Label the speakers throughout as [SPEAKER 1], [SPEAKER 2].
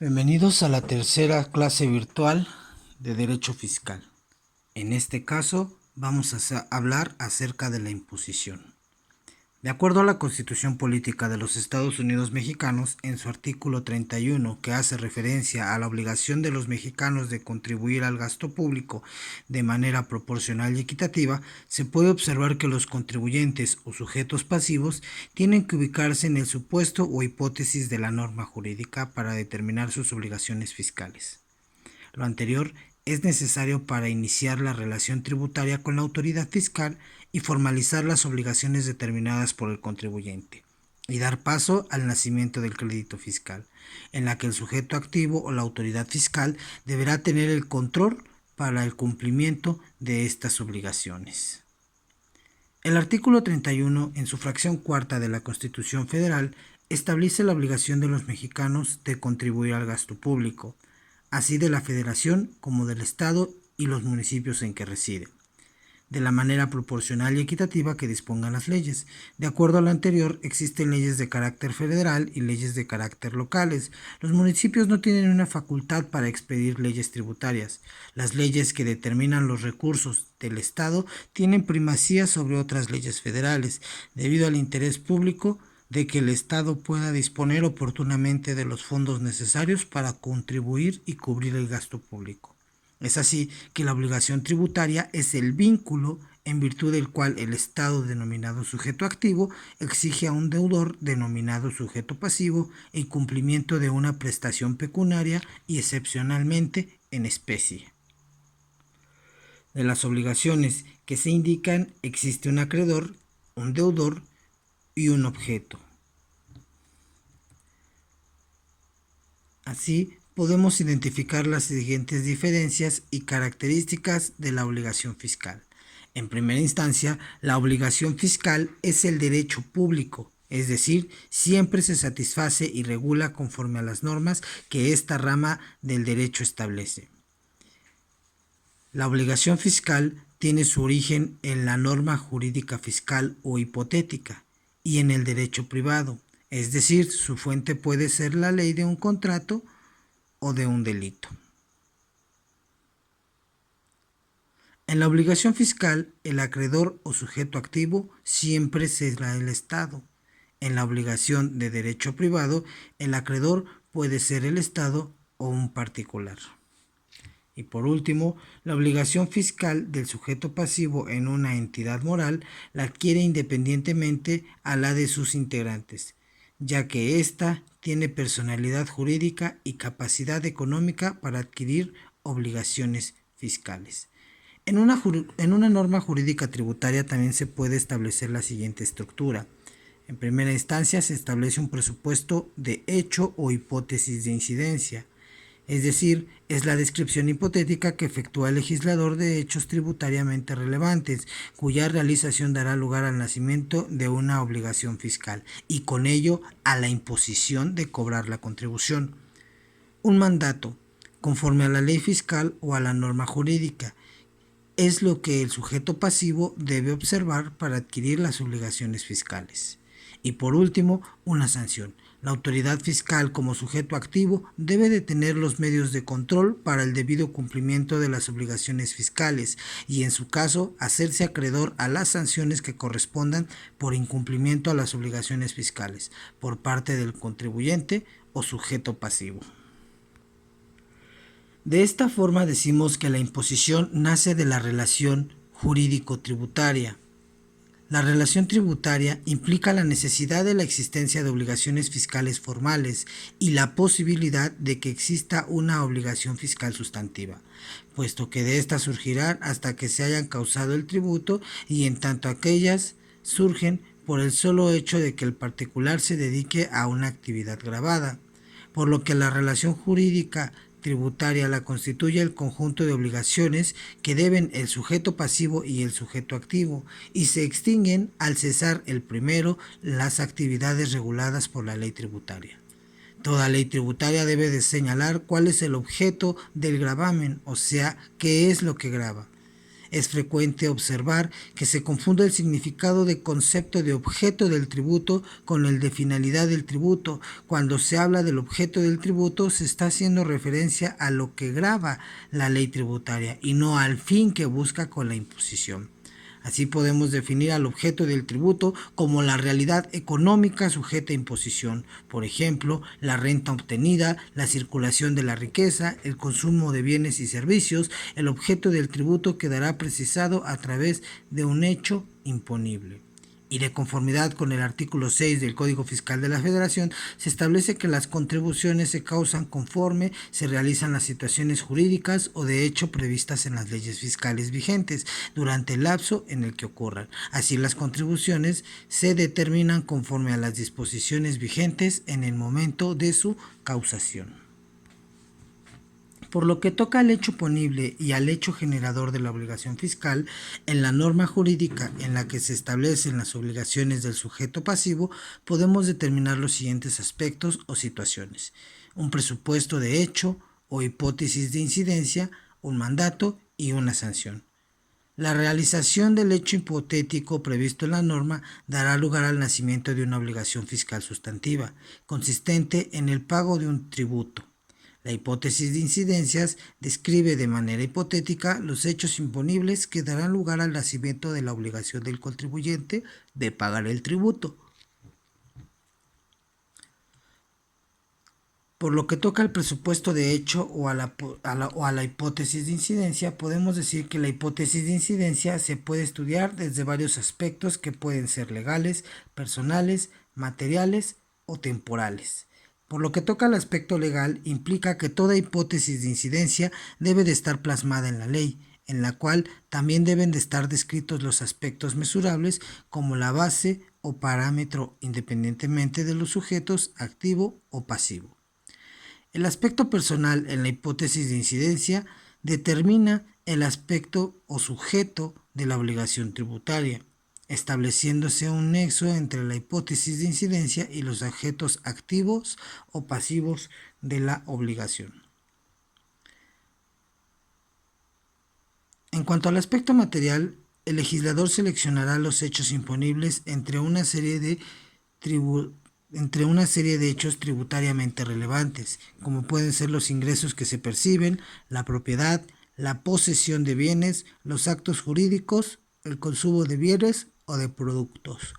[SPEAKER 1] Bienvenidos a la tercera clase virtual de Derecho Fiscal. En este caso vamos a hablar acerca de la imposición. De acuerdo a la Constitución Política de los Estados Unidos Mexicanos, en su artículo 31, que hace referencia a la obligación de los mexicanos de contribuir al gasto público de manera proporcional y equitativa, se puede observar que los contribuyentes o sujetos pasivos tienen que ubicarse en el supuesto o hipótesis de la norma jurídica para determinar sus obligaciones fiscales. Lo anterior es necesario para iniciar la relación tributaria con la autoridad fiscal y formalizar las obligaciones determinadas por el contribuyente, y dar paso al nacimiento del crédito fiscal, en la que el sujeto activo o la autoridad fiscal deberá tener el control para el cumplimiento de estas obligaciones. El artículo 31, en su fracción cuarta de la Constitución Federal, establece la obligación de los mexicanos de contribuir al gasto público, así de la Federación como del Estado y los municipios en que residen, de la manera proporcional y equitativa que dispongan las leyes. De acuerdo a lo anterior, existen leyes de carácter federal y leyes de carácter locales. Los municipios no tienen una facultad para expedir leyes tributarias. Las leyes que determinan los recursos del Estado tienen primacía sobre otras leyes federales, debido al interés público de que el Estado pueda disponer oportunamente de los fondos necesarios para contribuir y cubrir el gasto público. Es así que la obligación tributaria es el vínculo en virtud del cual el Estado denominado sujeto activo exige a un deudor denominado sujeto pasivo el cumplimiento de una prestación pecuniaria y excepcionalmente en especie. De las obligaciones que se indican existe un acreedor, un deudor y un objeto. Así, podemos identificar las siguientes diferencias y características de la obligación fiscal. En primera instancia, la obligación fiscal es el derecho público, es decir, siempre se satisface y regula conforme a las normas que esta rama del derecho establece. La obligación fiscal tiene su origen en la norma jurídica fiscal o hipotética y en el derecho privado, es decir, su fuente puede ser la ley de un contrato o de un delito. En la obligación fiscal, el acreedor o sujeto activo siempre será el Estado. En la obligación de derecho privado, el acreedor puede ser el Estado o un particular. Y por último, la obligación fiscal del sujeto pasivo en una entidad moral la adquiere independientemente a la de sus integrantes, ya que ésta tiene personalidad jurídica y capacidad económica para adquirir obligaciones fiscales. En una norma jurídica tributaria también se puede establecer la siguiente estructura. En primera instancia se establece un presupuesto de hecho o hipótesis de incidencia, es decir, es la descripción hipotética que efectúa el legislador de hechos tributariamente relevantes, cuya realización dará lugar al nacimiento de una obligación fiscal y con ello a la imposición de cobrar la contribución. Un mandato, conforme a la ley fiscal o a la norma jurídica, es lo que el sujeto pasivo debe observar para adquirir las obligaciones fiscales. Y por último, una sanción. La autoridad fiscal como sujeto activo debe de tener los medios de control para el debido cumplimiento de las obligaciones fiscales y en su caso hacerse acreedor a las sanciones que correspondan por incumplimiento a las obligaciones fiscales por parte del contribuyente o sujeto pasivo. De esta forma decimos que la imposición nace de la relación jurídico-tributaria. La relación tributaria implica la necesidad de la existencia de obligaciones fiscales formales y la posibilidad de que exista una obligación fiscal sustantiva, puesto que de ésta surgirán hasta que se hayan causado el tributo y en tanto aquellas surgen por el solo hecho de que el particular se dedique a una actividad gravada, por lo que la relación jurídica tributaria la constituye el conjunto de obligaciones que deben el sujeto pasivo y el sujeto activo, y se extinguen al cesar el primero las actividades reguladas por la ley tributaria. Toda ley tributaria debe de señalar cuál es el objeto del gravamen, o sea, qué es lo que grava. Es frecuente observar que se confunde el significado de concepto de objeto del tributo con el de finalidad del tributo. Cuando se habla del objeto del tributo, se está haciendo referencia a lo que grava la ley tributaria y no al fin que busca con la imposición. Así podemos definir al objeto del tributo como la realidad económica sujeta a imposición, por ejemplo, la renta obtenida, la circulación de la riqueza, el consumo de bienes y servicios. El objeto del tributo quedará precisado a través de un hecho imponible. Y de conformidad con el artículo 6 del Código Fiscal de la Federación, se establece que las contribuciones se causan conforme se realizan las situaciones jurídicas o de hecho previstas en las leyes fiscales vigentes durante el lapso en el que ocurran. Así, las contribuciones se determinan conforme a las disposiciones vigentes en el momento de su causación. Por lo que toca al hecho punible y al hecho generador de la obligación fiscal, en la norma jurídica en la que se establecen las obligaciones del sujeto pasivo, podemos determinar los siguientes aspectos o situaciones: un presupuesto de hecho o hipótesis de incidencia, un mandato y una sanción. La realización del hecho hipotético previsto en la norma dará lugar al nacimiento de una obligación fiscal sustantiva, consistente en el pago de un tributo. La hipótesis de incidencias describe de manera hipotética los hechos imponibles que darán lugar al nacimiento de la obligación del contribuyente de pagar el tributo. Por lo que toca al presupuesto de hecho o a la hipótesis de incidencia, podemos decir que la hipótesis de incidencia se puede estudiar desde varios aspectos que pueden ser legales, personales, materiales o temporales. Por lo que toca al aspecto legal, implica que toda hipótesis de incidencia debe de estar plasmada en la ley, en la cual también deben de estar descritos los aspectos mesurables como la base o parámetro, independientemente de los sujetos activo o pasivo. El aspecto personal en la hipótesis de incidencia determina el aspecto o sujeto de la obligación tributaria, estableciéndose un nexo entre la hipótesis de incidencia y los sujetos activos o pasivos de la obligación. En cuanto al aspecto material, el legislador seleccionará los hechos imponibles entre una serie de hechos tributariamente relevantes, como pueden ser los ingresos que se perciben, la propiedad, la posesión de bienes, los actos jurídicos, el consumo de bienes o de productos.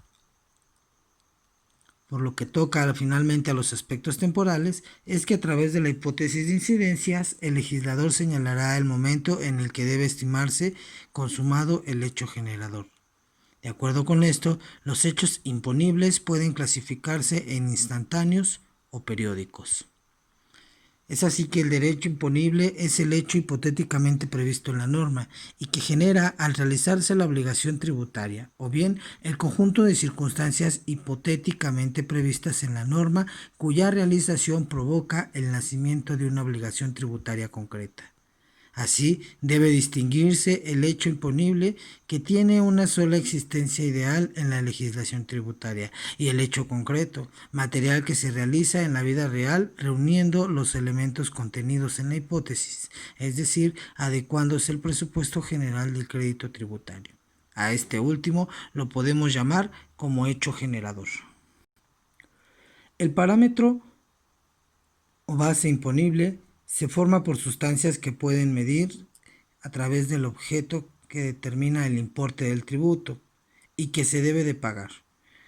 [SPEAKER 1] Por lo que toca finalmente a los aspectos temporales, es que a través de la hipótesis de incidencias, el legislador señalará el momento en el que debe estimarse consumado el hecho generador. De acuerdo con esto, los hechos imponibles pueden clasificarse en instantáneos o periódicos. Es así que el derecho imponible es el hecho hipotéticamente previsto en la norma y que genera al realizarse la obligación tributaria, o bien el conjunto de circunstancias hipotéticamente previstas en la norma cuya realización provoca el nacimiento de una obligación tributaria concreta. Así, debe distinguirse el hecho imponible, que tiene una sola existencia ideal en la legislación tributaria, y el hecho concreto, material que se realiza en la vida real reuniendo los elementos contenidos en la hipótesis, es decir, adecuándose el presupuesto general del crédito tributario. A este último lo podemos llamar como hecho generador. El parámetro o base imponible se forma por sustancias que pueden medir a través del objeto que determina el importe del tributo y que se debe de pagar,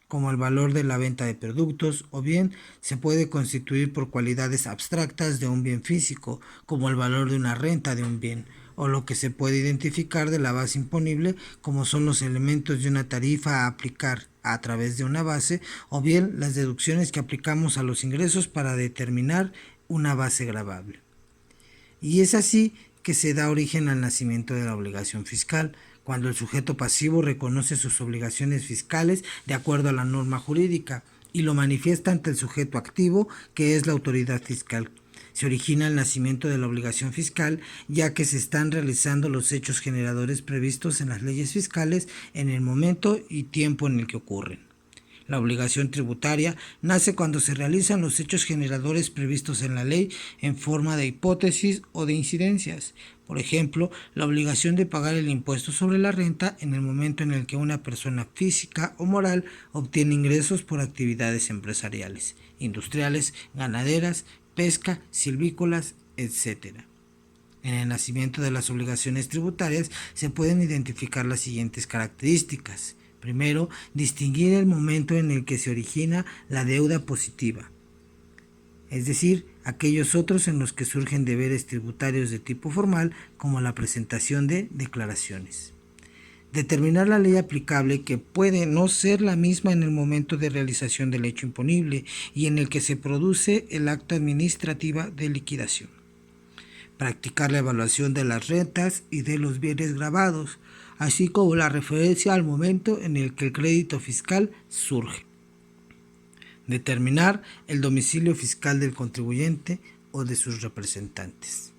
[SPEAKER 1] como el valor de la venta de productos, o bien se puede constituir por cualidades abstractas de un bien físico, como el valor de una renta de un bien, o lo que se puede identificar de la base imponible, como son los elementos de una tarifa a aplicar a través de una base, o bien las deducciones que aplicamos a los ingresos para determinar una base gravable. Y es así que se da origen al nacimiento de la obligación fiscal, cuando el sujeto pasivo reconoce sus obligaciones fiscales de acuerdo a la norma jurídica y lo manifiesta ante el sujeto activo, que es la autoridad fiscal. Se origina el nacimiento de la obligación fiscal, ya que se están realizando los hechos generadores previstos en las leyes fiscales en el momento y tiempo en el que ocurren. La obligación tributaria nace cuando se realizan los hechos generadores previstos en la ley en forma de hipótesis o de incidencias. Por ejemplo, la obligación de pagar el impuesto sobre la renta en el momento en el que una persona física o moral obtiene ingresos por actividades empresariales, industriales, ganaderas, pesca, silvícolas, etc. En el nacimiento de las obligaciones tributarias se pueden identificar las siguientes características. Primero, distinguir el momento en el que se origina la deuda positiva, es decir, aquellos otros en los que surgen deberes tributarios de tipo formal, como la presentación de declaraciones. Determinar la ley aplicable, que puede no ser la misma en el momento de realización del hecho imponible y en el que se produce el acto administrativo de liquidación. Practicar la evaluación de las rentas y de los bienes gravados, así como la referencia al momento en el que el crédito fiscal surge. Determinar el domicilio fiscal del contribuyente o de sus representantes.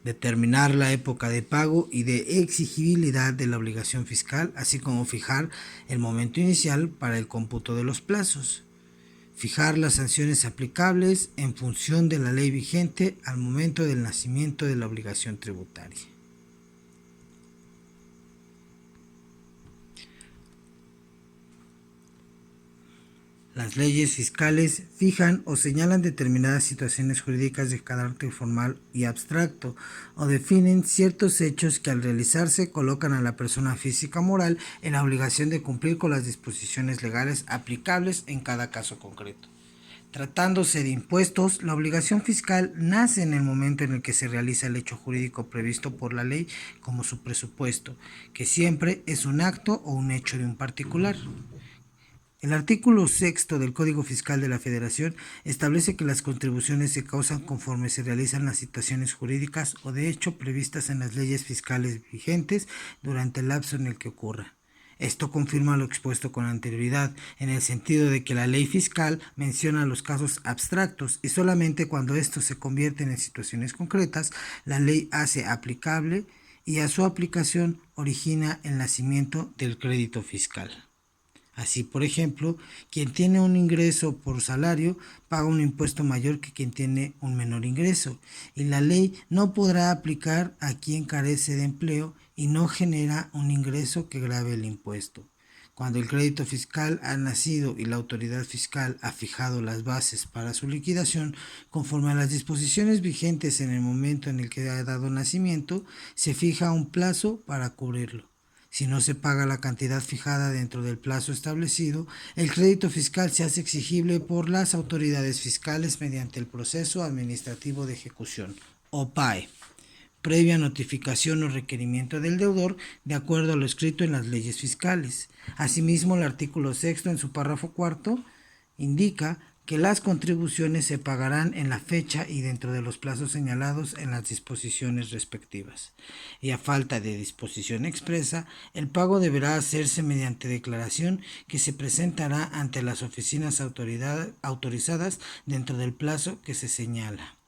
[SPEAKER 1] Determinar la época de pago y de exigibilidad de la obligación fiscal, así como fijar el momento inicial para el cómputo de los plazos. Fijar las sanciones aplicables en función de la ley vigente al momento del nacimiento de la obligación tributaria. Las leyes fiscales fijan o señalan determinadas situaciones jurídicas de carácter formal y abstracto, o definen ciertos hechos que al realizarse colocan a la persona física o moral en la obligación de cumplir con las disposiciones legales aplicables en cada caso concreto. Tratándose de impuestos, la obligación fiscal nace en el momento en el que se realiza el hecho jurídico previsto por la ley como su presupuesto, que siempre es un acto o un hecho de un particular. El artículo 6 del Código Fiscal de la Federación establece que las contribuciones se causan conforme se realizan las situaciones jurídicas o de hecho previstas en las leyes fiscales vigentes durante el lapso en el que ocurra. Esto confirma lo expuesto con anterioridad, en el sentido de que la ley fiscal menciona los casos abstractos y solamente cuando estos se convierten en situaciones concretas, la ley hace aplicable y a su aplicación origina el nacimiento del crédito fiscal. Así, por ejemplo, quien tiene un ingreso por salario paga un impuesto mayor que quien tiene un menor ingreso, y la ley no podrá aplicar a quien carece de empleo y no genera un ingreso que grave el impuesto. Cuando el crédito fiscal ha nacido y la autoridad fiscal ha fijado las bases para su liquidación, conforme a las disposiciones vigentes en el momento en el que ha dado nacimiento, se fija un plazo para cubrirlo. Si no se paga la cantidad fijada dentro del plazo establecido, el crédito fiscal se hace exigible por las autoridades fiscales mediante el proceso administrativo de ejecución, o PAE, previa notificación o requerimiento del deudor de acuerdo a lo escrito en las leyes fiscales. Asimismo, el artículo 6 en su párrafo cuarto indica que las contribuciones se pagarán en la fecha y dentro de los plazos señalados en las disposiciones respectivas. Y a falta de disposición expresa, el pago deberá hacerse mediante declaración que se presentará ante las oficinas autorizadas dentro del plazo que se señala.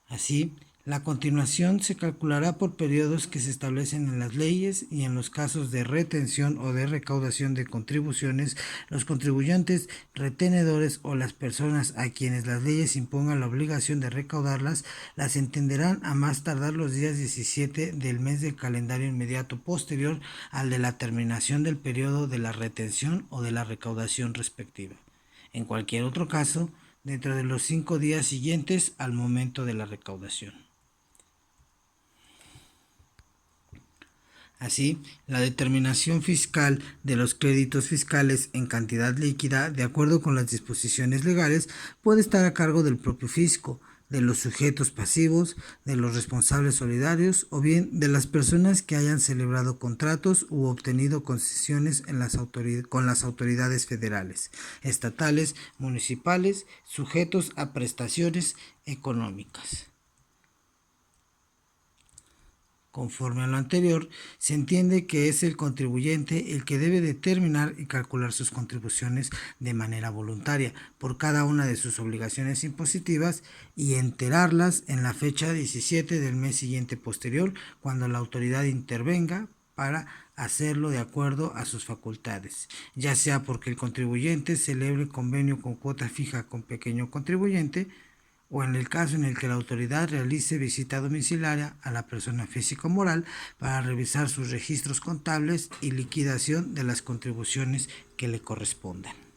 [SPEAKER 1] Así, la continuación se calculará por periodos que se establecen en las leyes y en los casos de retención o de recaudación de contribuciones, los contribuyentes retenedores o las personas a quienes las leyes impongan la obligación de recaudarlas, las entenderán a más tardar los días 17 del mes del calendario inmediato posterior al de la terminación del periodo de la retención o de la recaudación respectiva. En cualquier otro caso, dentro de los 5 días siguientes al momento de la recaudación. Así, la determinación fiscal de los créditos fiscales en cantidad líquida, de acuerdo con las disposiciones legales, puede estar a cargo del propio fisco, de los sujetos pasivos, de los responsables solidarios o bien de las personas que hayan celebrado contratos u obtenido concesiones con las autoridades federales, estatales, municipales, sujetos a prestaciones económicas. Conforme a lo anterior, se entiende que es el contribuyente el que debe determinar y calcular sus contribuciones de manera voluntaria por cada una de sus obligaciones impositivas y enterarlas en la fecha 17 del mes siguiente posterior, cuando la autoridad intervenga para hacerlo de acuerdo a sus facultades, ya sea porque el contribuyente celebre convenio con cuota fija con pequeño contribuyente, o en el caso en el que la autoridad realice visita domiciliaria a la persona física o moral para revisar sus registros contables y liquidación de las contribuciones que le correspondan.